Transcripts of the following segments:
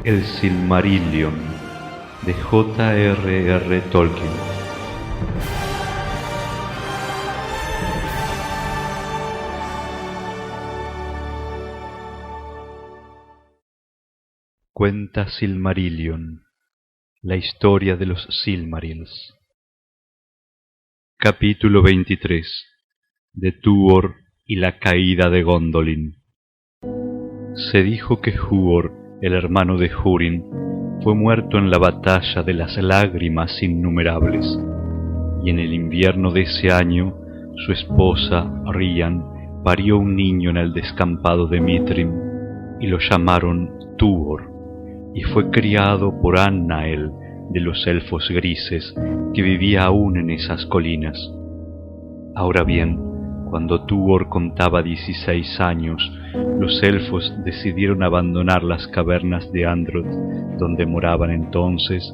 El Silmarillion de J.R.R. Tolkien. Cuenta Silmarillion, la historia de los Silmarils. Capítulo 23 de Tuor y la caída de Gondolin. Se dijo que Huor, el hermano de Húrin, fue muerto en la batalla de las lágrimas innumerables, y en el invierno de ese año su esposa, Rian, parió un niño en el descampado de Mithrim, y lo llamaron Tuor, y fue criado por Annael de los elfos grises, que vivía aún en esas colinas. Ahora bien, cuando Tuor contaba 16 años, los elfos decidieron abandonar las cavernas de Androth, donde moraban entonces,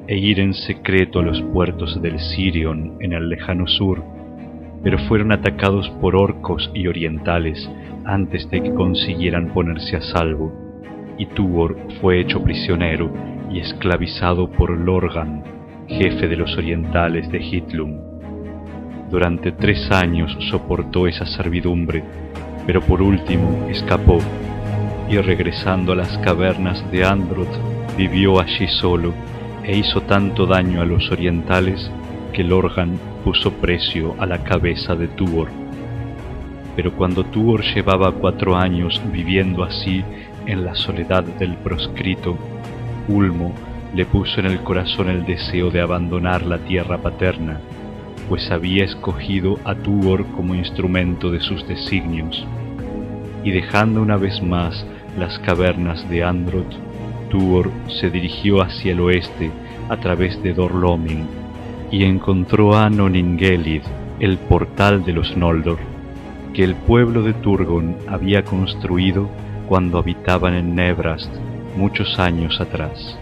e ir en secreto a los puertos del Sirion en el lejano sur, pero fueron atacados por orcos y orientales antes de que consiguieran ponerse a salvo, y Tuor fue hecho prisionero y esclavizado por Lorgan, jefe de los orientales de Hithlum. Durante 3 años soportó esa servidumbre, pero por último escapó, y regresando a las cavernas de Androth, vivió allí solo, e hizo tanto daño a los orientales que Lorgan puso precio a la cabeza de Tuor. Pero cuando Tuor llevaba 4 años viviendo así en la soledad del proscrito, Ulmo le puso en el corazón el deseo de abandonar la tierra paterna, pues había escogido a Tuor como instrumento de sus designios. Y dejando una vez más las cavernas de Androth, Tuor se dirigió hacia el oeste a través de Dor Lómin, y encontró a Noningelid, el portal de los Noldor, que el pueblo de Turgon había construido cuando habitaban en Nebrast muchos años atrás.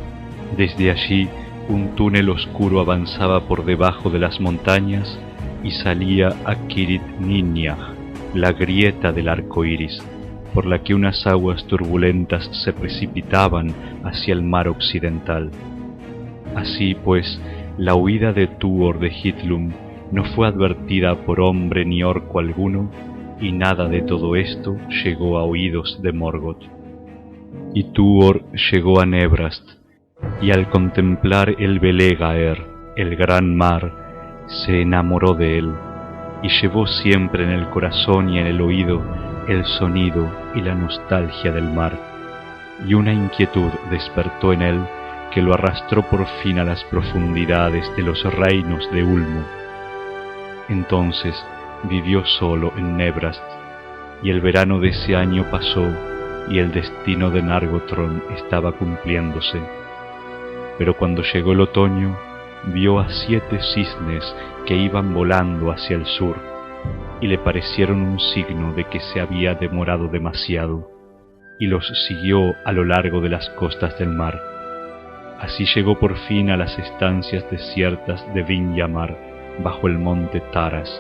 Desde allí un túnel oscuro avanzaba por debajo de las montañas y salía a Kirit Ninyah, la grieta del arco iris, por la que unas aguas turbulentas se precipitaban hacia el mar occidental. Así pues, la huida de Tuor de Hithlum no fue advertida por hombre ni orco alguno, y nada de todo esto llegó a oídos de Morgoth. Y Tuor llegó a Nebrast, y al contemplar el Belegaer, el gran mar, se enamoró de él, y llevó siempre en el corazón y en el oído el sonido y la nostalgia del mar, y una inquietud despertó en él que lo arrastró por fin a las profundidades de los reinos de Ulmo. Entonces vivió solo en Nebrast, y el verano de ese año pasó, y el destino de Nargothrond estaba cumpliéndose. Pero cuando llegó el otoño, vio a 7 cisnes que iban volando hacia el sur, y le parecieron un signo de que se había demorado demasiado, y los siguió a lo largo de las costas del mar. Así llegó por fin a las estancias desiertas de Vinyamar, bajo el monte Taras,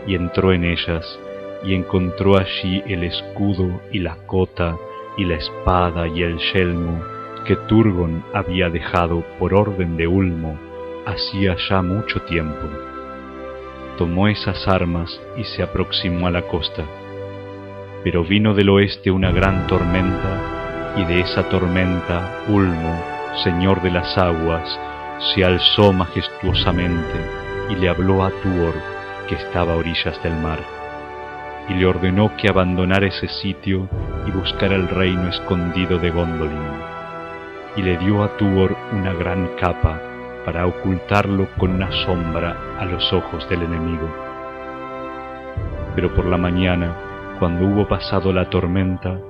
y entró en ellas, y encontró allí el escudo y la cota, y la espada y el yelmo, que Turgon había dejado por orden de Ulmo hacía ya mucho tiempo. Tomó esas armas y se aproximó a la costa, pero vino del oeste una gran tormenta, y de esa tormenta Ulmo, señor de las aguas, se alzó majestuosamente y le habló a Tuor, que estaba a orillas del mar, y le ordenó que abandonara ese sitio y buscara el reino escondido de Gondolin. Y le dio a Tuor una gran capa para ocultarlo con una sombra a los ojos del enemigo. Pero por la mañana, cuando hubo pasado la tormenta,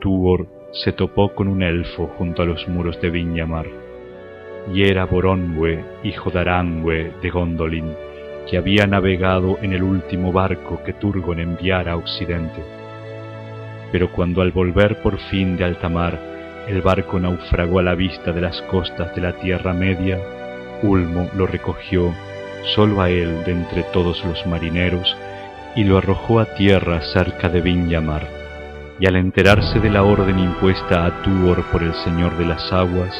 Tuor se topó con un elfo junto a los muros de Vinyamar, y era Boronwe, hijo de Arangwe de Gondolin, que había navegado en el último barco que Turgon enviara a Occidente. Pero cuando al volver por fin de alta mar, el barco naufragó a la vista de las costas de la Tierra Media, Ulmo lo recogió, solo a él de entre todos los marineros, y lo arrojó a tierra cerca de Vinyamar, y al enterarse de la orden impuesta a Tuor por el Señor de las Aguas,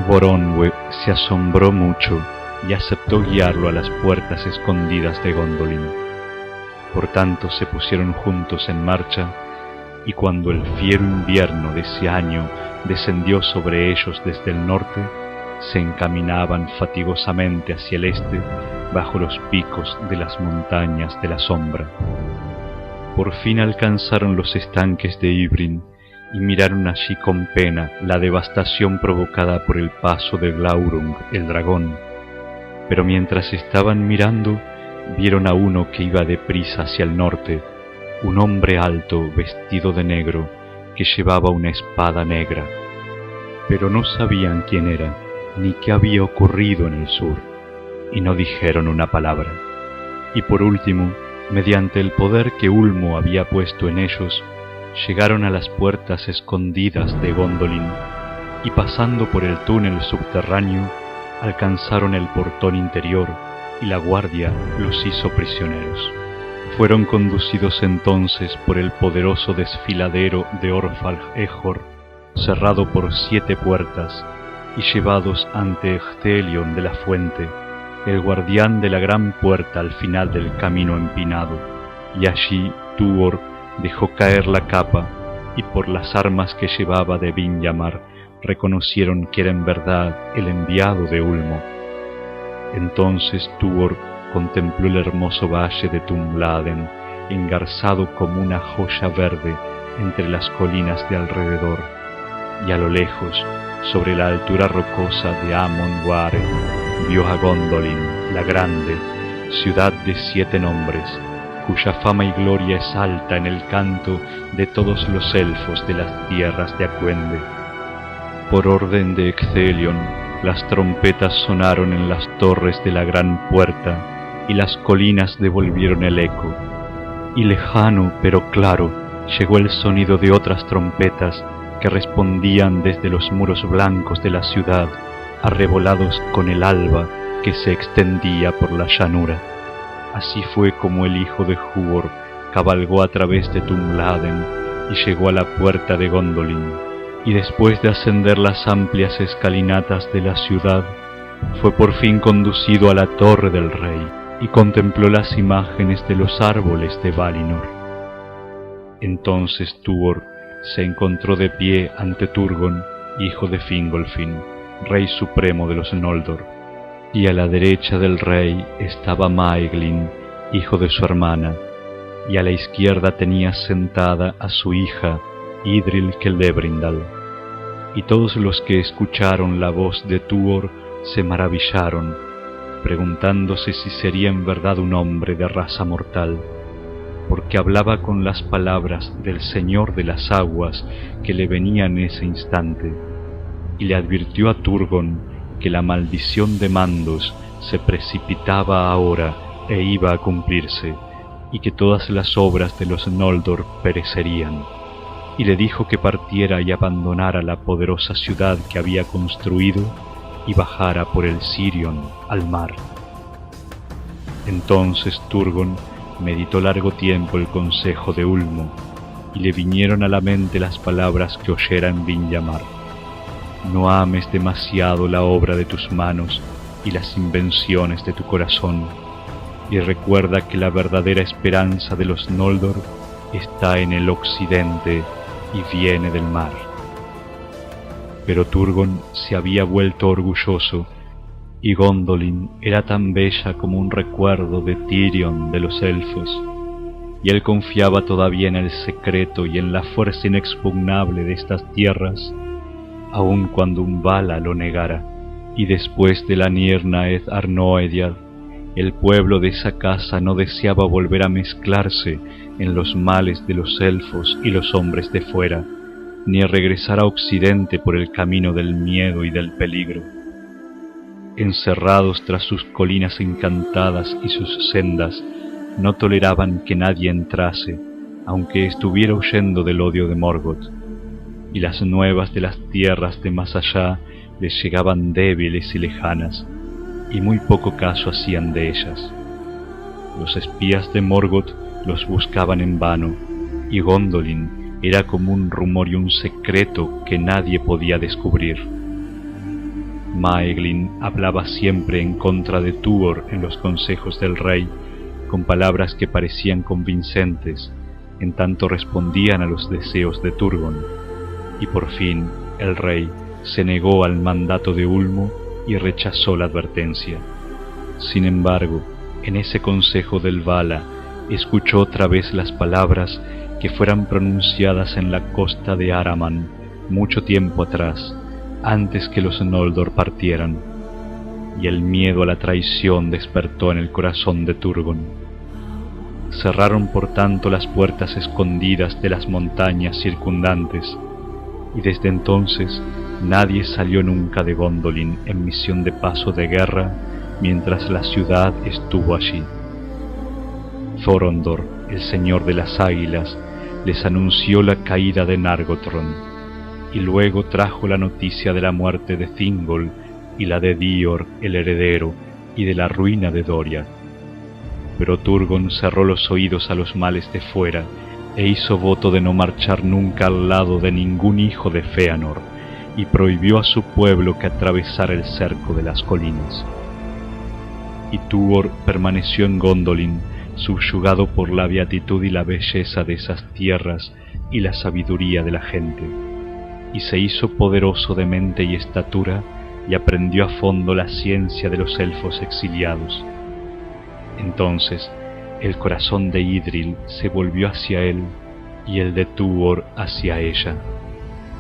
Boronwe se asombró mucho y aceptó guiarlo a las puertas escondidas de Gondolin. Por tanto se pusieron juntos en marcha, y cuando el fiero invierno de ese año descendió sobre ellos desde el norte, se encaminaban fatigosamente hacia el este bajo los picos de las montañas de la sombra. Por fin alcanzaron los estanques de Ibrin y miraron allí con pena la devastación provocada por el paso de Glaurung, el dragón. Pero mientras estaban mirando, vieron a uno que iba deprisa hacia el norte, un hombre alto vestido de negro que llevaba una espada negra. Pero no sabían quién era, ni qué había ocurrido en el sur, y no dijeron una palabra. Y por último, mediante el poder que Ulmo había puesto en ellos, llegaron a las puertas escondidas de Gondolin, y pasando por el túnel subterráneo, alcanzaron el portón interior, y la guardia los hizo prisioneros. Fueron conducidos entonces por el poderoso desfiladero de Orfalg-Ejor, cerrado por 7 puertas, y llevados ante Ecthelion de la Fuente, el guardián de la gran puerta al final del camino empinado, y allí Tuor dejó caer la capa, y por las armas que llevaba de Vinyamar reconocieron que era en verdad el enviado de Ulmo. Entonces Tuor contempló el hermoso valle de Tumladen, engarzado como una joya verde entre las colinas de alrededor, y a lo lejos, sobre la altura rocosa de Amon-Ware, vio a Gondolin, la grande, ciudad de 7 nombres, cuya fama y gloria es alta en el canto de todos los elfos de las tierras de Acuende. Por orden de Ecthelion, las trompetas sonaron en las torres de la gran puerta, y las colinas devolvieron el eco. Y lejano, pero claro, llegó el sonido de otras trompetas que respondían desde los muros blancos de la ciudad, arrebolados con el alba que se extendía por la llanura. Así fue como el hijo de Huor cabalgó a través de Tumladen y llegó a la puerta de Gondolin, y después de ascender las amplias escalinatas de la ciudad, fue por fin conducido a la torre del rey, y contempló las imágenes de los árboles de Valinor. Entonces Tuor se encontró de pie ante Turgon, hijo de Fingolfin, rey supremo de los Noldor, y a la derecha del rey estaba Maeglin, hijo de su hermana, y a la izquierda tenía sentada a su hija Idril Celebrindal. Y todos los que escucharon la voz de Tuor se maravillaron, preguntándose si sería en verdad un hombre de raza mortal, porque hablaba con las palabras del Señor de las Aguas que le venía en ese instante, y le advirtió a Turgon que la maldición de Mandos se precipitaba ahora e iba a cumplirse, y que todas las obras de los Noldor perecerían, y le dijo que partiera y abandonara la poderosa ciudad que había construido y bajara por el Sirion al mar. Entonces Turgon meditó largo tiempo el consejo de Ulmo, y le vinieron a la mente las palabras que oyera en Vinyamar: no ames demasiado la obra de tus manos y las invenciones de tu corazón, y recuerda que la verdadera esperanza de los Noldor está en el occidente y viene del mar. Pero Turgon se había vuelto orgulloso, y Gondolin era tan bella como un recuerdo de Tirion de los elfos, y él confiaba todavía en el secreto y en la fuerza inexpugnable de estas tierras, aun cuando un Vala lo negara. Y después de la Nirnaeth Arnoediad, el pueblo de esa casa no deseaba volver a mezclarse en los males de los elfos y los hombres de fuera, ni a regresar a Occidente por el camino del miedo y del peligro. Encerrados tras sus colinas encantadas y sus sendas, no toleraban que nadie entrase, aunque estuviera huyendo del odio de Morgoth, y las nuevas de las tierras de más allá les llegaban débiles y lejanas, y muy poco caso hacían de ellas. Los espías de Morgoth los buscaban en vano, y Gondolin, era como un rumor y un secreto que nadie podía descubrir. Maeglin hablaba siempre en contra de Tuor en los consejos del rey, con palabras que parecían convincentes, en tanto respondían a los deseos de Turgon, y por fin el rey se negó al mandato de Ulmo y rechazó la advertencia. Sin embargo, en ese consejo del Vala escuchó otra vez las palabras que fueran pronunciadas en la costa de Araman mucho tiempo atrás, antes que los Noldor partieran, y el miedo a la traición despertó en el corazón de Turgon. Cerraron por tanto las puertas escondidas de las montañas circundantes, y desde entonces nadie salió nunca de Gondolin en misión de paso de guerra mientras la ciudad estuvo allí. Thorondor, el señor de las águilas, les anunció la caída de Nargothrond, y luego trajo la noticia de la muerte de Thingol y la de Dior, el heredero, y de la ruina de Doria. Pero Turgon cerró los oídos a los males de fuera e hizo voto de no marchar nunca al lado de ningún hijo de Fëanor, y prohibió a su pueblo que atravesara el cerco de las colinas. Y Tuor permaneció en Gondolin, subyugado por la beatitud y la belleza de esas tierras y la sabiduría de la gente, y se hizo poderoso de mente y estatura, y aprendió a fondo la ciencia de los elfos exiliados. Entonces el corazón de Idril se volvió hacia él, y el de Tuor hacia ella,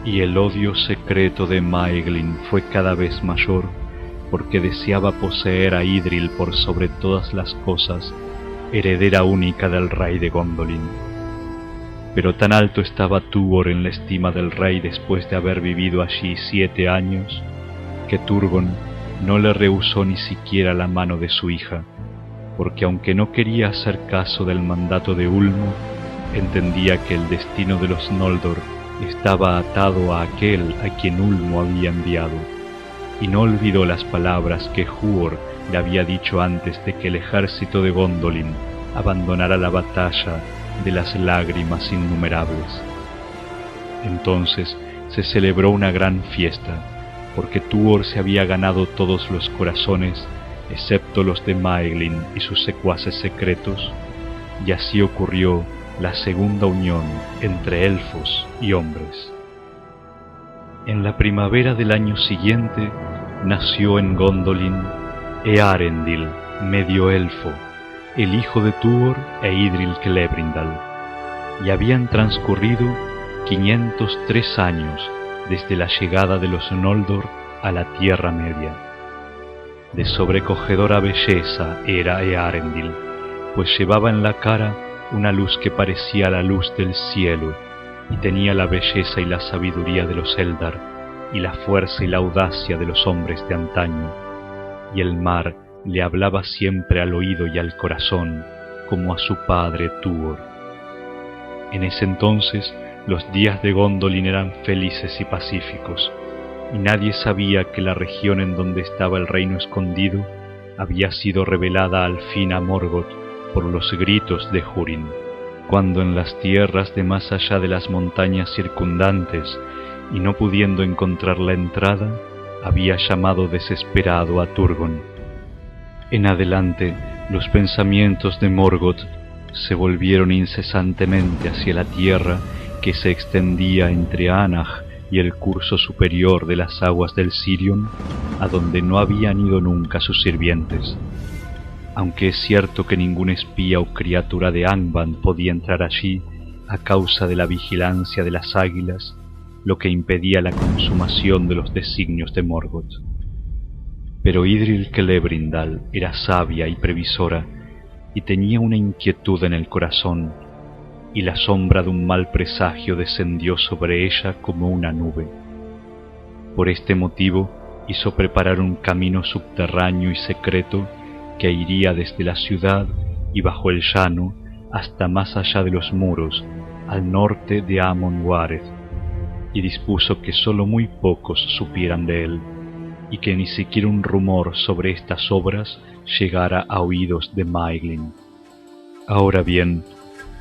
y el odio secreto de Maeglin fue cada vez mayor, porque deseaba poseer a Idril por sobre todas las cosas, heredera única del rey de Gondolin. Pero tan alto estaba Tuor en la estima del rey después de haber vivido allí 7 años, que Turgon no le rehusó ni siquiera la mano de su hija, porque aunque no quería hacer caso del mandato de Ulmo, entendía que el destino de los Noldor estaba atado a aquel a quien Ulmo había enviado, y no olvidó las palabras que Huor le había dicho antes de que el ejército de Gondolin abandonara la batalla de las lágrimas innumerables. Entonces se celebró una gran fiesta, porque Tuor se había ganado todos los corazones, excepto los de Maeglin y sus secuaces secretos, y así ocurrió la segunda unión entre elfos y hombres. En la primavera del año siguiente nació en Gondolin Eärendil, medio elfo, el hijo de Tuor e Idril Celebrimbor, y habían transcurrido 503 años desde la llegada de los Noldor a la Tierra Media. De sobrecogedora belleza era Eärendil, pues llevaba en la cara una luz que parecía la luz del cielo, y tenía la belleza y la sabiduría de los Eldar, y la fuerza y la audacia de los hombres de antaño, y el mar le hablaba siempre al oído y al corazón, como a su padre Tuor. En ese entonces los días de Gondolin eran felices y pacíficos, y nadie sabía que la región en donde estaba el reino escondido había sido revelada al fin a Morgoth por los gritos de Húrin, cuando en las tierras de más allá de las montañas circundantes, y no pudiendo encontrar la entrada, había llamado desesperado a Turgon. En adelante los pensamientos de Morgoth se volvieron incesantemente hacia la tierra que se extendía entre Anach y el curso superior de las aguas del Sirion, a donde no habían ido nunca sus sirvientes. Aunque es cierto que ningún espía o criatura de Angband podía entrar allí a causa de la vigilancia de las águilas, lo que impedía la consumación de los designios de Morgoth. Pero Idril Celebrimbor era sabia y previsora, y tenía una inquietud en el corazón, y la sombra de un mal presagio descendió sobre ella como una nube. Por este motivo hizo preparar un camino subterráneo y secreto que iría desde la ciudad y bajo el llano hasta más allá de los muros, al norte de Amon Wareth, y dispuso que sólo muy pocos supieran de él, y que ni siquiera un rumor sobre estas obras llegara a oídos de Maeglin. Ahora bien,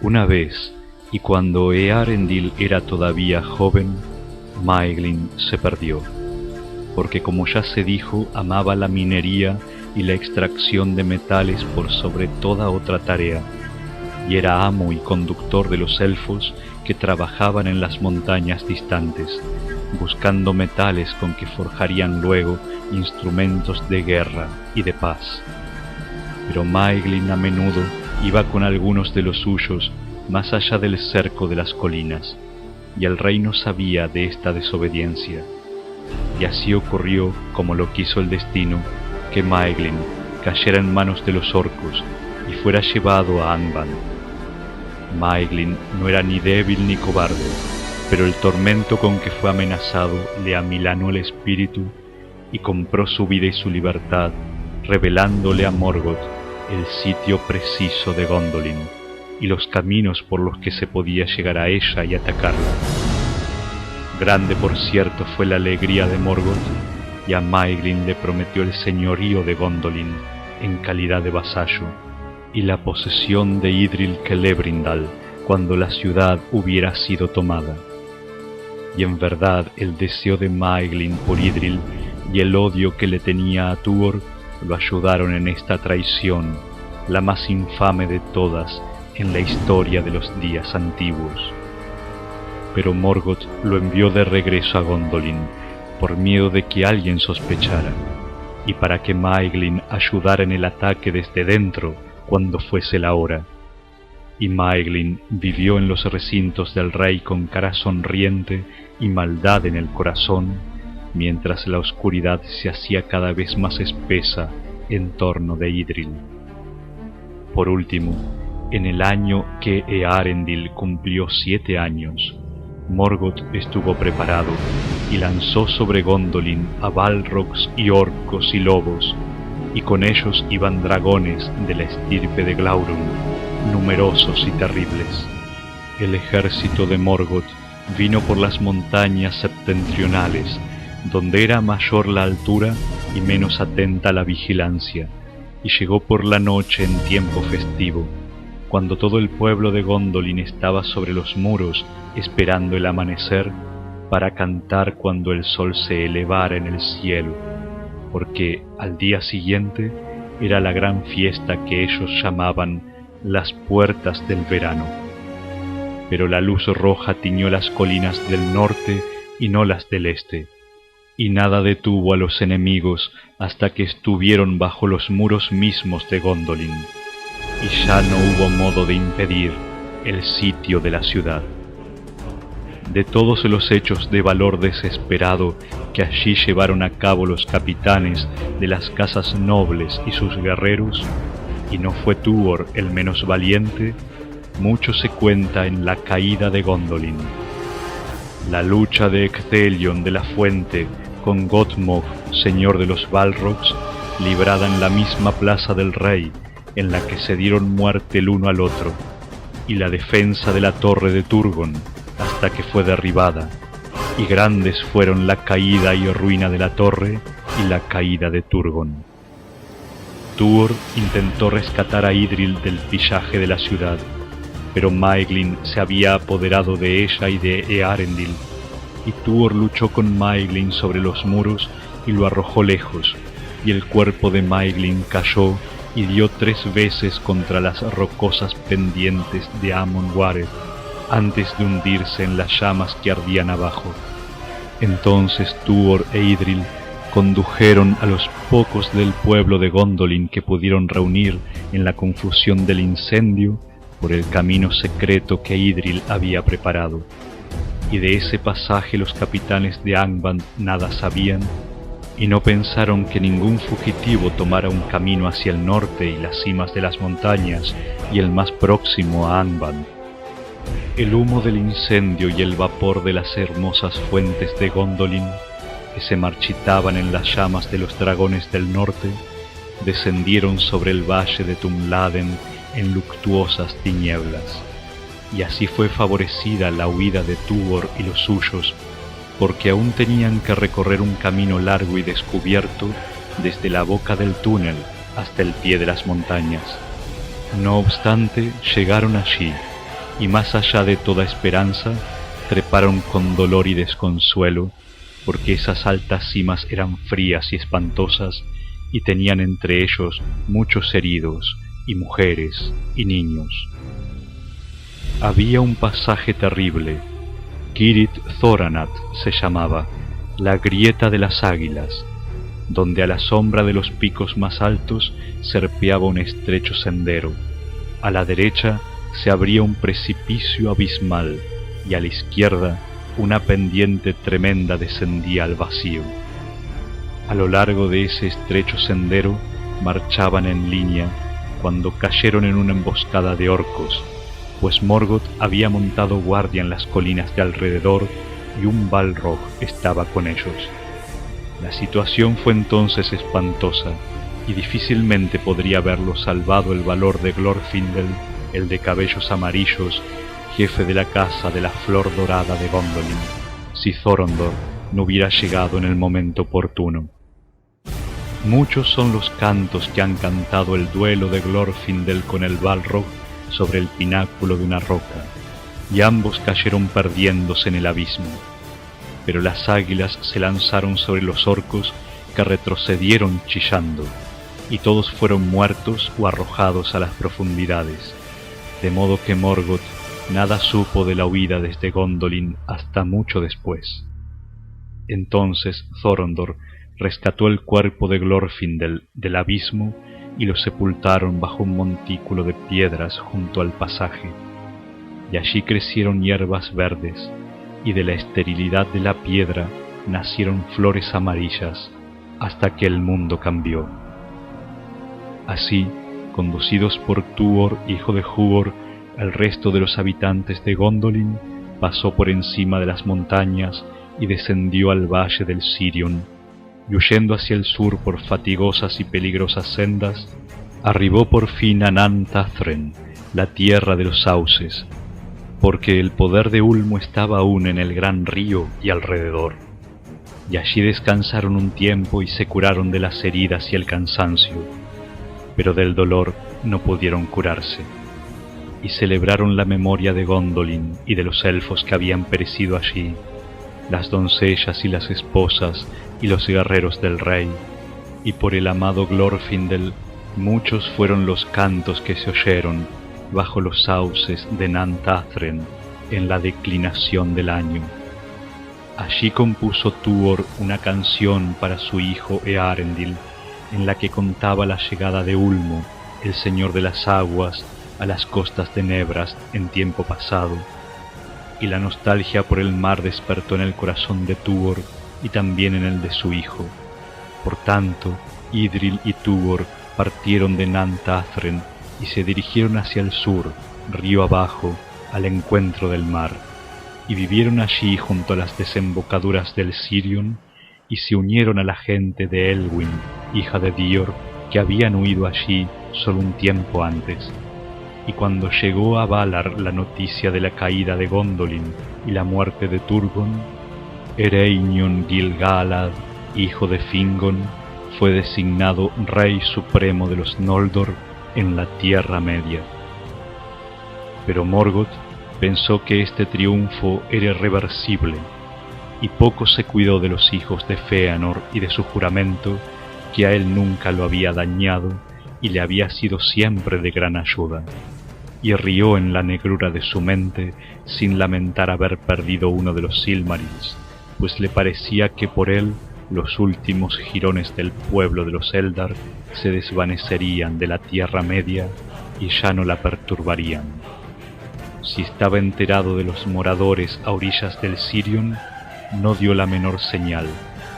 una vez Y cuando Eärendil era todavía joven, Maeglin se perdió, porque como ya se dijo, amaba la minería y la extracción de metales por sobre toda otra tarea, y era amo y conductor de los elfos que trabajaban en las montañas distantes, buscando metales con que forjarían luego instrumentos de guerra y de paz. Pero Maeglin a menudo iba con algunos de los suyos más allá del cerco de las colinas, y el rey no sabía de esta desobediencia. Y así ocurrió, como lo quiso el destino, que Maeglin cayera en manos de los orcos y fuera llevado a Angband. Maeglin no era ni débil ni cobarde, pero el tormento con que fue amenazado le amilanó el espíritu y compró su vida y su libertad, revelándole a Morgoth el sitio preciso de Gondolin y los caminos por los que se podía llegar a ella y atacarla. Grande, por cierto, fue la alegría de Morgoth, y a Maeglin le prometió el señorío de Gondolin en calidad de vasallo, y la posesión de Idril Celebrimbor cuando la ciudad hubiera sido tomada. Y en verdad el deseo de Maeglin por Idril y el odio que le tenía a Tuor lo ayudaron en esta traición, la más infame de todas en la historia de los días antiguos. Pero Morgoth lo envió de regreso a Gondolin, por miedo de que alguien sospechara, y para que Maeglin ayudara en el ataque desde dentro cuando fuese la hora. Y Maeglin vivió en los recintos del rey con cara sonriente y maldad en el corazón, mientras la oscuridad se hacía cada vez más espesa en torno de Idril. Por último, en el año que Eärendil cumplió 7 años, Morgoth estuvo preparado y lanzó sobre Gondolin a Balrogs y orcos y lobos, y con ellos iban dragones de la estirpe de Glaurung, numerosos y terribles. El ejército de Morgoth vino por las montañas septentrionales, donde era mayor la altura y menos atenta la vigilancia, y llegó por la noche en tiempo festivo, cuando todo el pueblo de Gondolin estaba sobre los muros esperando el amanecer para cantar cuando el sol se elevara en el cielo, porque al día siguiente era la gran fiesta que ellos llamaban las puertas del verano. Pero la luz roja tiñó las colinas del norte y no las del este, y nada detuvo a los enemigos hasta que estuvieron bajo los muros mismos de Gondolin, y ya no hubo modo de impedir el sitio de la ciudad. De todos los hechos de valor desesperado que allí llevaron a cabo los capitanes de las casas nobles y sus guerreros, y no fue Tuor el menos valiente, mucho se cuenta en la caída de Gondolin. La lucha de Ecthelion de la Fuente con Gottmog, señor de los Balrogs, librada en la misma plaza del rey, en la que se dieron muerte el uno al otro, y la defensa de la torre de Turgon, hasta que fue derribada, y grandes fueron la caída y ruina de la torre y la caída de Turgon. Tuor intentó rescatar a Idril del pillaje de la ciudad, pero Maeglin se había apoderado de ella y de Eärendil, y Tuor luchó con Maeglin sobre los muros y lo arrojó lejos, y el cuerpo de Maeglin cayó y dio 3 veces contra las rocosas pendientes de Amon Wareth, antes de hundirse en las llamas que ardían abajo. Entonces Tuor e Idril condujeron a los pocos del pueblo de Gondolin que pudieron reunir en la confusión del incendio por el camino secreto que Idril había preparado. Y de ese pasaje los capitanes de Angband nada sabían, y no pensaron que ningún fugitivo tomara un camino hacia el norte y las cimas de las montañas y el más próximo a Angband. El humo del incendio y el vapor de las hermosas fuentes de Gondolin, que se marchitaban en las llamas de los dragones del norte, descendieron sobre el valle de Tumladen en luctuosas tinieblas. Y así fue favorecida la huida de Tuor y los suyos, porque aún tenían que recorrer un camino largo y descubierto desde la boca del túnel hasta el pie de las montañas. No obstante, llegaron allí, y más allá de toda esperanza, treparon con dolor y desconsuelo, porque esas altas cimas eran frías y espantosas, y tenían entre ellos muchos heridos, y mujeres, y niños. Había un pasaje terrible, Kirith Thoranat se llamaba, la grieta de las águilas, donde a la sombra de los picos más altos serpeaba un estrecho sendero. A la derecha se abría un precipicio abismal, y a la izquierda una pendiente tremenda descendía al vacío. A lo largo de ese estrecho sendero marchaban en línea cuando cayeron en una emboscada de orcos, pues Morgoth había montado guardia en las colinas de alrededor y un Balrog estaba con ellos. La situación fue entonces espantosa, y difícilmente podría haberlo salvado el valor de Glorfindel, el de cabellos amarillos, jefe de la casa de la Flor Dorada de Gondolin, si Thorondor no hubiera llegado en el momento oportuno. Muchos son los cantos que han cantado el duelo de Glorfindel con el Balrog sobre el pináculo de una roca, y ambos cayeron perdiéndose en el abismo. Pero las águilas se lanzaron sobre los orcos, que retrocedieron chillando, y todos fueron muertos o arrojados a las profundidades, de modo que Morgoth nada supo de la huida desde Gondolin hasta mucho después. Entonces Thorondor rescató el cuerpo de Glorfindel del abismo y lo sepultaron bajo un montículo de piedras junto al pasaje, y allí crecieron hierbas verdes, y de la esterilidad de la piedra nacieron flores amarillas, hasta que el mundo cambió. Así, conducidos por Tuor, hijo de Hugor, el resto de los habitantes de Gondolin pasó por encima de las montañas y descendió al valle del Sirion, y huyendo hacia el sur por fatigosas y peligrosas sendas, arribó por fin a Nan Tathren, la tierra de los sauces, porque el poder de Ulmo estaba aún en el gran río y alrededor. Y allí descansaron un tiempo y se curaron de las heridas y el cansancio, pero del dolor no pudieron curarse. Y celebraron la memoria de Gondolin y de los elfos que habían perecido allí, las doncellas y las esposas y los guerreros del rey, y por el amado Glorfindel muchos fueron los cantos que se oyeron bajo los sauces de Nan Tathren en la declinación del año. Allí compuso Tuor una canción para su hijo Earendil, en la que contaba la llegada de Ulmo, el señor de las aguas, a las costas de Nebras en tiempo pasado, y la nostalgia por el mar despertó en el corazón de Tuor y también en el de su hijo. Por tanto, Idril y Tuor partieron de Nan Tathren y se dirigieron hacia el sur, río abajo, al encuentro del mar, y vivieron allí junto a las desembocaduras del Sirion, y se unieron a la gente de Elwyn, hija de Dior, que habían huido allí solo un tiempo antes. Y cuando llegó a Valar la noticia de la caída de Gondolin y la muerte de Turgon, Ereinion Gil-galad, hijo de Fingon, fue designado rey supremo de los Noldor en la Tierra Media. Pero Morgoth pensó que este triunfo era irreversible, y poco se cuidó de los hijos de Fëanor y de su juramento, que a él nunca lo había dañado y le había sido siempre de gran ayuda, y rió en la negrura de su mente sin lamentar haber perdido uno de los Silmarils, pues le parecía que por él los últimos jirones del pueblo de los Eldar se desvanecerían de la Tierra Media y ya no la perturbarían. Si estaba enterado de los moradores a orillas del Sirion, no dio la menor señal,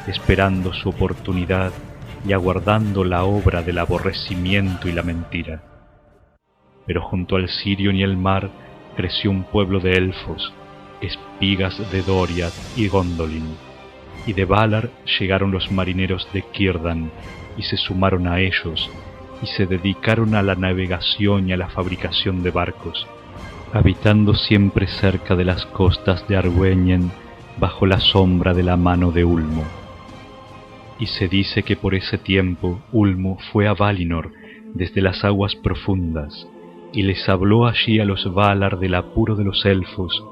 esperando su oportunidad y aguardando la obra del aborrecimiento y la mentira. Pero junto al Sirion y el mar creció un pueblo de elfos, espigas de Doriath y Gondolin, y de Valar llegaron los marineros de Círdan y se sumaron a ellos y se dedicaron a la navegación y a la fabricación de barcos, habitando siempre cerca de las costas de Argüeñen bajo la sombra de la mano de Ulmo. Y se dice que por ese tiempo Ulmo fue a Valinor desde las aguas profundas, y les habló allí a los Valar del apuro de los elfos,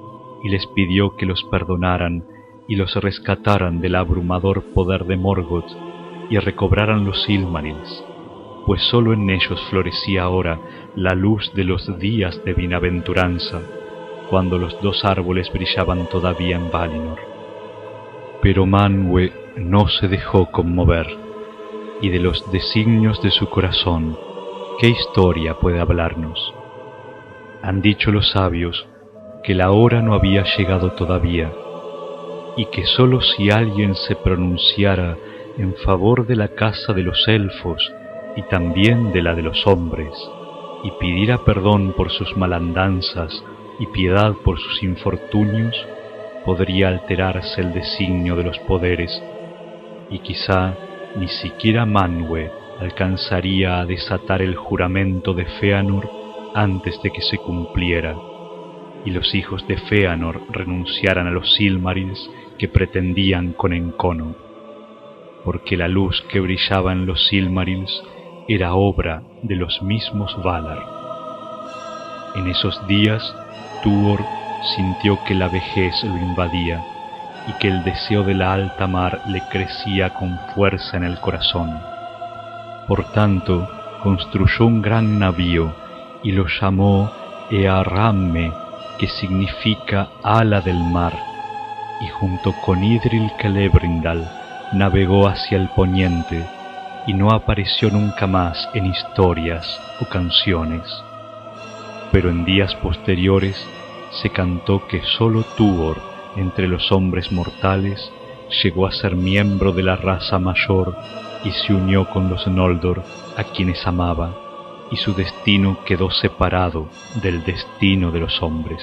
y les pidió que los perdonaran y los rescataran del abrumador poder de Morgoth, y recobraran los Silmarils, pues sólo en ellos florecía ahora la luz de los días de bienaventuranza, cuando los dos árboles brillaban todavía en Valinor. Pero Manwë no se dejó conmover, y de los designios de su corazón, ¿qué historia puede hablarnos? Han dicho los sabios que la hora no había llegado todavía, y que sólo si alguien se pronunciara en favor de la casa de los elfos y también de la de los hombres, y pidiera perdón por sus malandanzas y piedad por sus infortunios, podría alterarse el designio de los poderes, y quizá ni siquiera Manwë alcanzaría a desatar el juramento de Fëanor antes de que se cumpliera, y los hijos de Fëanor renunciaran a los Silmarils que pretendían con encono, porque la luz que brillaba en los Silmarils era obra de los mismos Valar. En esos días Tuor sintió que la vejez lo invadía y que el deseo de la alta mar le crecía con fuerza en el corazón. Por tanto, construyó un gran navío y lo llamó Earramme, que significa ala del mar, y junto con Idril Celebrindal navegó hacia el poniente, y no apareció nunca más en historias o canciones. Pero en días posteriores se cantó que sólo Tuor, entre los hombres mortales, llegó a ser miembro de la raza mayor y se unió con los Noldor, a quienes amaba, y su destino quedó separado del destino de los hombres.